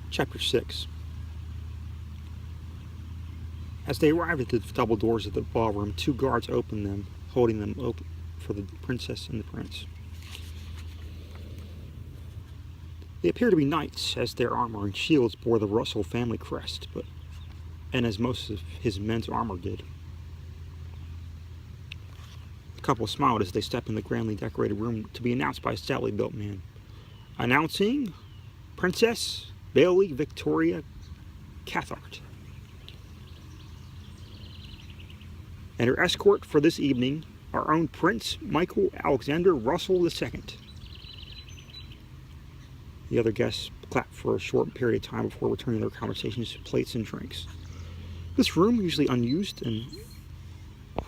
Chapter 6. As they arrived at the double doors of the ballroom, 2 guards opened them, holding them open for the princess and the prince. They appeared to be knights, as their armor and shields bore the Russell family crest, and as most of his men's armor did. The couple smiled as they stepped in the grandly decorated room to be announced by a stoutly built man. Announcing Princess Bailey Victoria Cathart. And her escort for this evening, our own Prince Michael Alexander Russell II. The other guests clapped for a short period of time before returning their conversations to plates and drinks. This room, usually unused and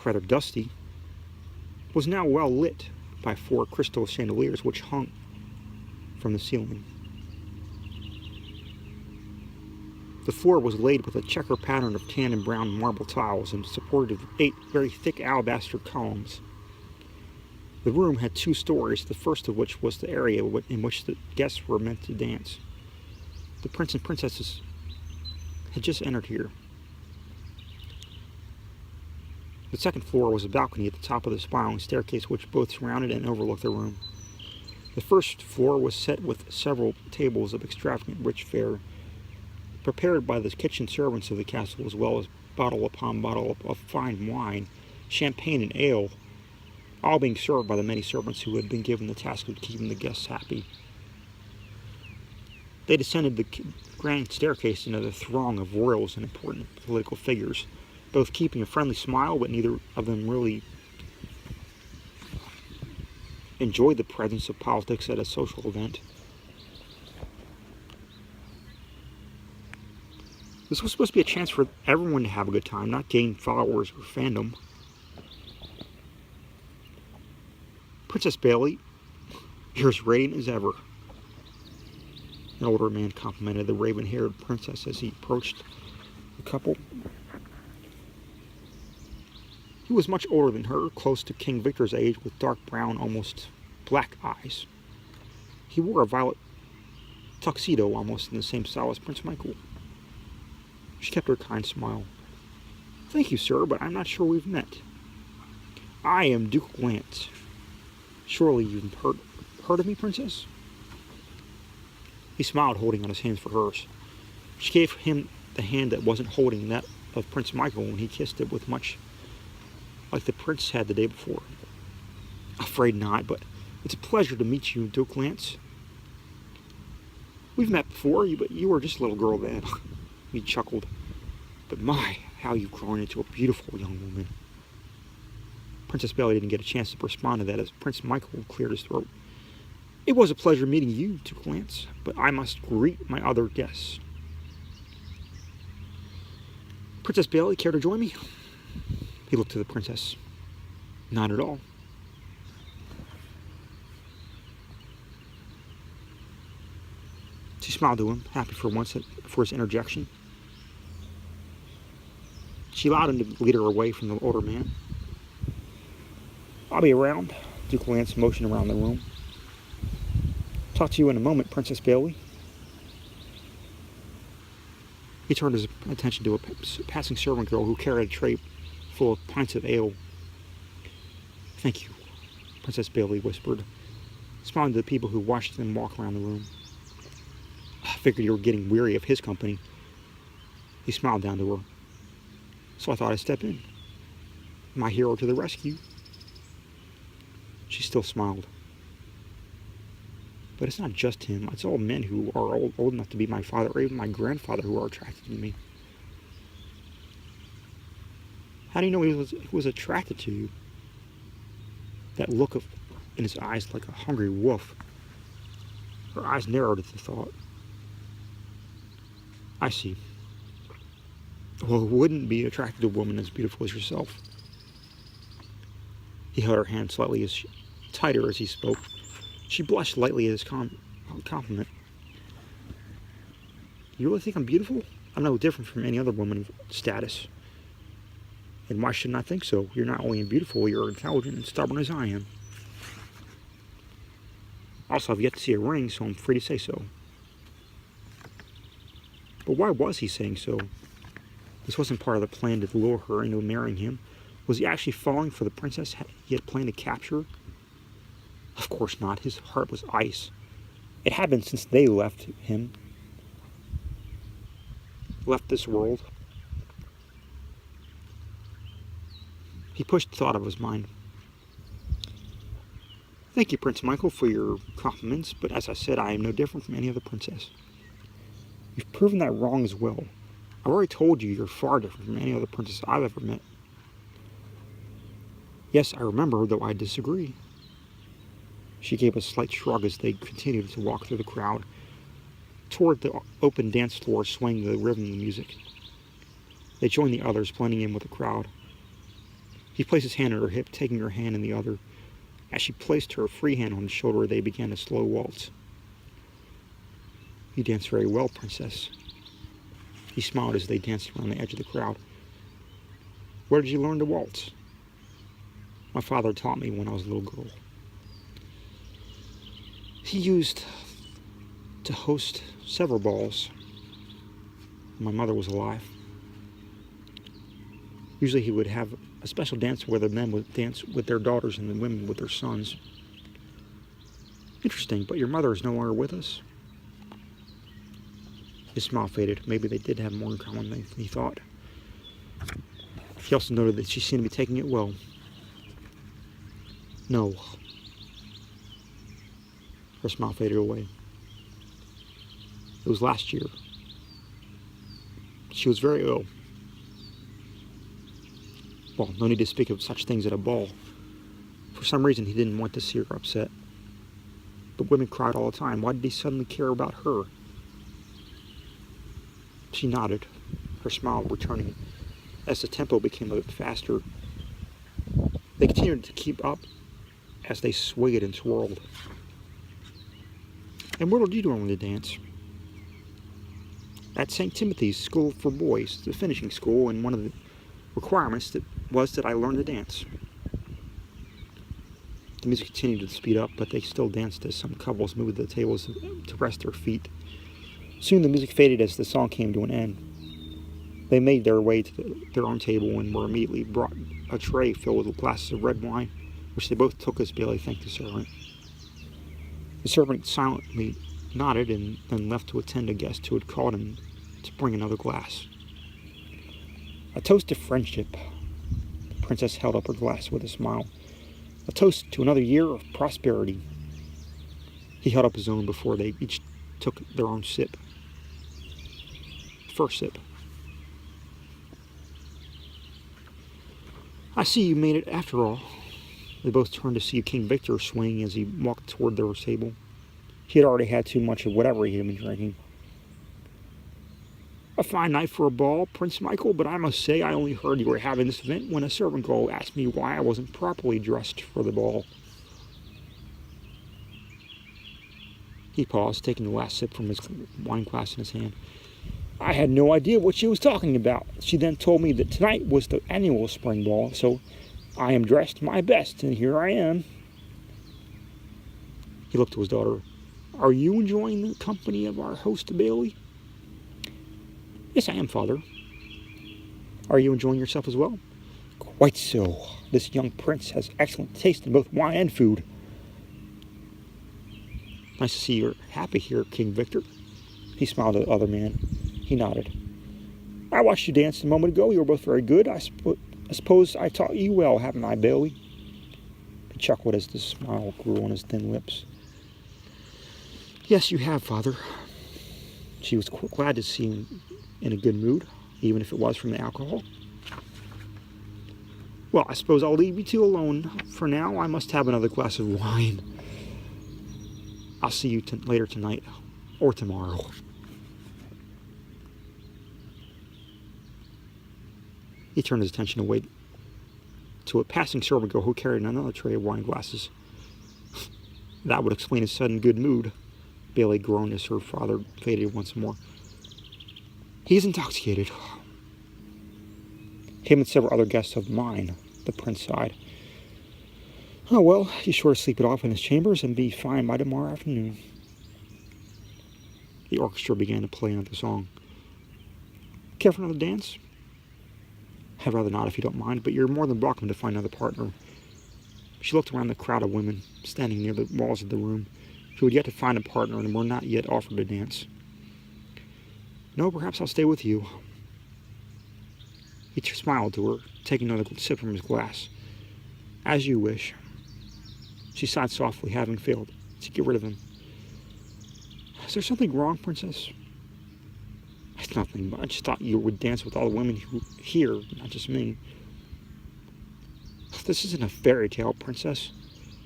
rather dusty, was now well lit by 4 crystal chandeliers which hung from the ceiling. The floor was laid with a checker pattern of tan and brown marble tiles and supported 8 very thick alabaster columns. The room had 2 stories, the first of which was the area in which the guests were meant to dance. The prince and princesses had just entered here. The second floor was a balcony at the top of the spiraling staircase which both surrounded and overlooked the room. The first floor was set with several tables of extravagant rich fare, prepared by the kitchen servants of the castle, as well as bottle upon bottle of fine wine, champagne, and ale, all being served by the many servants who had been given the task of keeping the guests happy. They descended the grand staircase into the throng of royals and important political figures, both keeping a friendly smile, but neither of them really enjoyed the presence of politics at a social event. This was supposed to be a chance for everyone to have a good time, not gain followers or fandom. Princess Bailey, you're as radiant as ever. An older man complimented the raven-haired princess as he approached the couple. He was much older than her, close to King Victor's age, with dark brown, almost black eyes. He wore a violet tuxedo, almost in the same style as Prince Michael. She kept her kind smile. Thank you, sir, but I'm not sure we've met. I am Duke Lance. Surely you've heard of me, princess? He smiled, holding out his hands for hers. She gave him the hand that wasn't holding that of Prince Michael, and he kissed it with much like the prince had the day before. Afraid not, but it's a pleasure to meet you, Duke Lance. We've met before, but you were just a little girl then. He chuckled. But my, how you've grown into a beautiful young woman. Princess Bailey didn't get a chance to respond to that as Prince Michael cleared his throat. It was a pleasure meeting you, Duke Lance, but I must greet my other guests. Princess Bailey, care to join me? He looked to the princess. Not at all. She smiled to him, happy for once for his interjection. She allowed him to lead her away from the older man. I'll be around. Duke Lance motioned around the room. Talk to you in a moment, Princess Bailey. He turned his attention to a passing servant girl who carried a tray full of pints of ale. Thank you, Princess Bailey whispered, smiling to the people who watched them walk around the room. I figured you were getting weary of his company. He smiled down to her. So I thought I'd step in. My hero to the rescue. She still smiled. But it's not just him. It's all men who are old enough to be my father or even my grandfather who are attracted to me. How do you know he was attracted to you? That look in his eyes like a hungry wolf. Her eyes narrowed at the thought. I see. Well, who wouldn't be attracted to a woman as beautiful as yourself? He held her hand slightly tighter as he spoke. She blushed lightly at his compliment. You really think I'm beautiful? I'm no different from any other woman of status. And why shouldn't I think so? You're not only beautiful, you're intelligent and stubborn as I am. Also, I've yet to see a ring, so I'm free to say so. But why was he saying so? This wasn't part of the plan to lure her into marrying him. Was he actually falling for the princess he had planned to capture? Of course not. His heart was ice. It had been since they left this world. He pushed the thought out of his mind. Thank you, Prince Michael, for your compliments, but as I said, I am no different from any other princess. You've proven that wrong as well. I've already told you you're far different from any other princess I've ever met. Yes, I remember, though I disagree. She gave a slight shrug as they continued to walk through the crowd, toward the open dance floor swaying the rhythm of the music. They joined the others, blending in with the crowd. He placed his hand on her hip, taking her hand in the other. As she placed her free hand on his shoulder, they began a slow waltz. You dance very well, princess. He smiled as they danced around the edge of the crowd. Where did you learn to waltz? My father taught me when I was a little girl. He used to host several balls when my mother was alive. Usually he would have a special dance where the men would dance with their daughters and the women with their sons. Interesting, but your mother is no longer with us? His smile faded. Maybe they did have more in common than he thought. He also noted that she seemed to be taking it well. No. Her smile faded away. It was last year. She was very ill. Well, no need to speak of such things at a ball. For some reason, he didn't want to see her upset. But women cried all the time. Why did he suddenly care about her? She nodded, her smile returning as the tempo became a bit faster. They continued to keep up as they swayed and swirled. And what did you do on the dance? At St. Timothy's School for Boys, the finishing school, and one of the requirements was that I learn to dance. The music continued to speed up, but they still danced as some couples moved the tables to rest their feet. Soon the music faded as the song came to an end. They made their way to their own table and were immediately brought a tray filled with glasses of red wine, which they both took as Bailey thanked the servant. The servant silently nodded and then left to attend a guest who had called him to bring another glass. A toast to friendship. The princess held up her glass with a smile. A toast to another year of prosperity. He held up his own before they each took their own sip. First sip. I see you made it after all. They both turned to see King Victor swing as he walked toward their table. He had already had too much of whatever he had been drinking. A fine night for a ball, Prince Michael, but I must say I only heard you were having this event when a servant girl asked me why I wasn't properly dressed for the ball. He paused, taking the last sip from his wine glass in his hand. I had no idea what she was talking about. She then told me that tonight was the annual spring ball, so I am dressed my best, and here I am. He looked to his daughter. Are you enjoying the company of our host, Bailey? Yes, I am, Father. Are you enjoying yourself as well? Quite so. This young prince has excellent taste in both wine and food. Nice to see you're happy here, King Victor. He smiled at the other man. He nodded. I watched you dance a moment ago. You were both very good. I suppose I taught you well, haven't I, Bailey? He chuckled as the smile grew on his thin lips. Yes, you have, Father. She was glad to see him in a good mood, even if it was from the alcohol. Well, I suppose I'll leave you two alone for now. I must have another glass of wine. I'll see you later tonight or tomorrow. He turned his attention away to a passing servant girl who carried another tray of wine glasses. That would explain his sudden good mood. Bailey groaned as her father faded once more. He's intoxicated. Him and several other guests of mine, the prince sighed. Oh well, he's sure to sleep it off in his chambers and be fine by tomorrow afternoon. The orchestra began to play another song. Care for another dance? I'd rather not if you don't mind, but you're more than welcome to find another partner. She looked around the crowd of women standing near the walls of the room who had yet to find a partner and were not yet offered a dance. No, perhaps I'll stay with you. He smiled to her, taking another sip from his glass. As you wish. She sighed softly, having failed to get rid of him. Is there something wrong, Princess? It's nothing, but I just thought you would dance with all the women here, not just me. This isn't a fairy tale, Princess.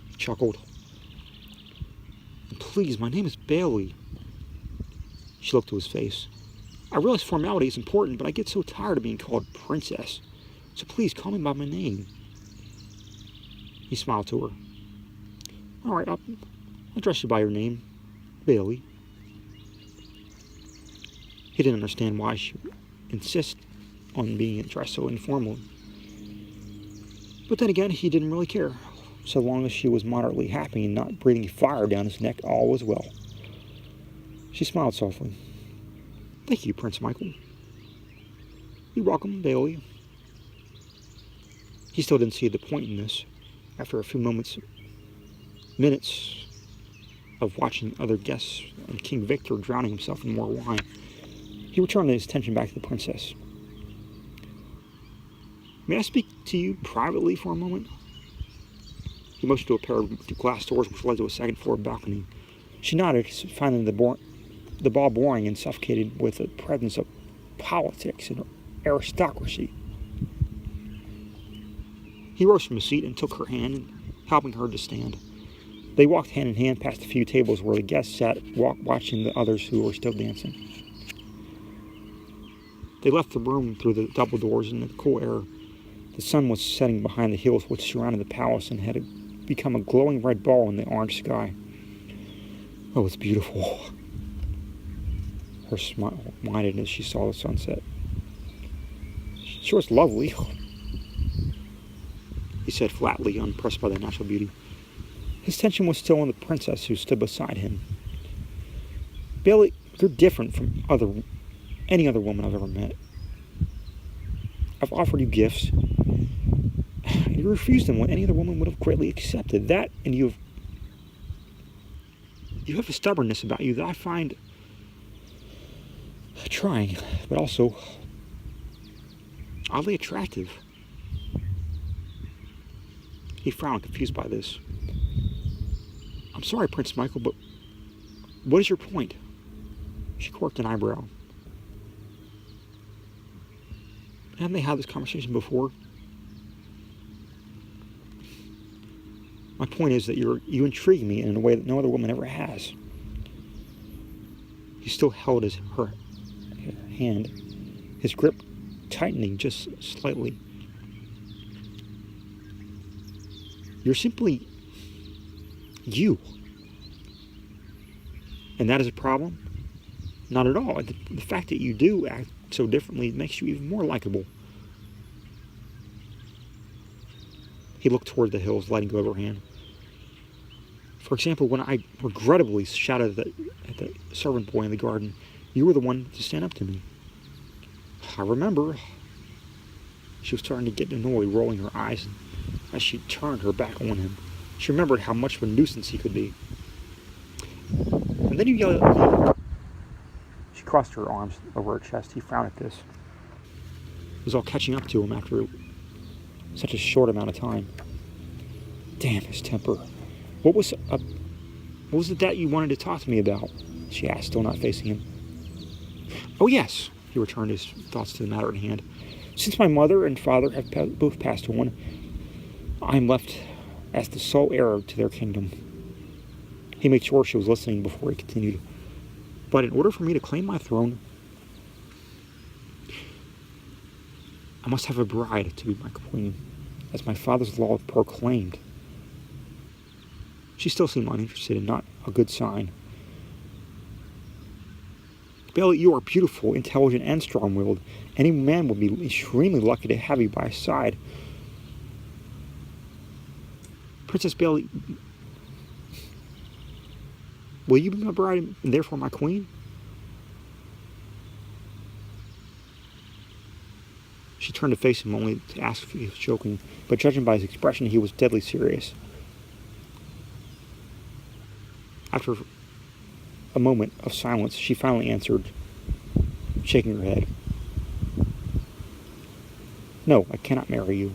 He chuckled. And please, my name is Bailey. She looked to his face. I realize formality is important, but I get so tired of being called Princess. So please, call me by my name. He smiled to her. All right, I'll address you by your name, Bailey. He didn't understand why she would insist on being addressed so informally. But then again, he didn't really care. So long as she was moderately happy and not breathing fire down his neck, all was well. She smiled softly. Thank you, Prince Michael. You're welcome, Bailey. He still didn't see the point in this. After a few minutes of watching other guests and King Victor drowning himself in more wine, he returned his attention back to the princess. May I speak to you privately for a moment? He motioned to a pair of glass doors which led to a second-floor balcony. She nodded, finding the ball boring and suffocated with the presence of politics and aristocracy. He rose from his seat and took her hand, helping her to stand. They walked hand in hand past a few tables where the guests sat watching the others who were still dancing. They left the room through the double doors in the cool air. The sun was setting behind the hills which surrounded the palace and had become a glowing red ball in the orange sky. Oh, it's beautiful. Her smile widened as she saw the sunset. Sure, it's lovely, he said flatly, unimpressed by the natural beauty. His attention was still on the princess who stood beside him. Bailey, you're different from any other woman I've ever met. I've offered you gifts, and you refused them when any other woman would have greatly accepted. That, and you have a stubbornness about you that I find trying, but also oddly attractive. He frowned, confused by this. I'm sorry, Prince Michael, but what is your point? She quirked an eyebrow. Haven't they had this conversation before? My point is that you intrigue me in a way that no other woman ever has. He still held her hand, his grip tightening just slightly. You're simply you. And that is a problem? Not at all. The fact that you do act so differently makes you even more likable. He looked toward the hills, letting go of her hand. For example, when I regrettably shouted at the servant boy in the garden, you were the one to stand up to me. I remember. She was starting to get annoyed, rolling her eyes as she turned her back on him. She remembered how much of a nuisance he could be. And then you yelled at me. She crossed her arms over her chest. He frowned at this. It was all catching up to him after such a short amount of time. Damn his temper. What was it that you wanted to talk to me about? She asked, still not facing him. Oh yes, he returned his thoughts to the matter at hand. Since my mother and father have both passed on, I am left as the sole heir to their kingdom. He made sure she was listening before he continued. But in order for me to claim my throne, I must have a bride to be my queen, as my father's law proclaimed. She still seemed uninterested and not a good sign. Bailey, you are beautiful, intelligent, and strong-willed. Any man would be extremely lucky to have you by his side. Princess Bailey, will you be my bride and therefore my queen? She turned to face him only to ask if he was joking, but judging by his expression, he was deadly serious. After a moment of silence, she finally answered, shaking her head. "No, I cannot marry you.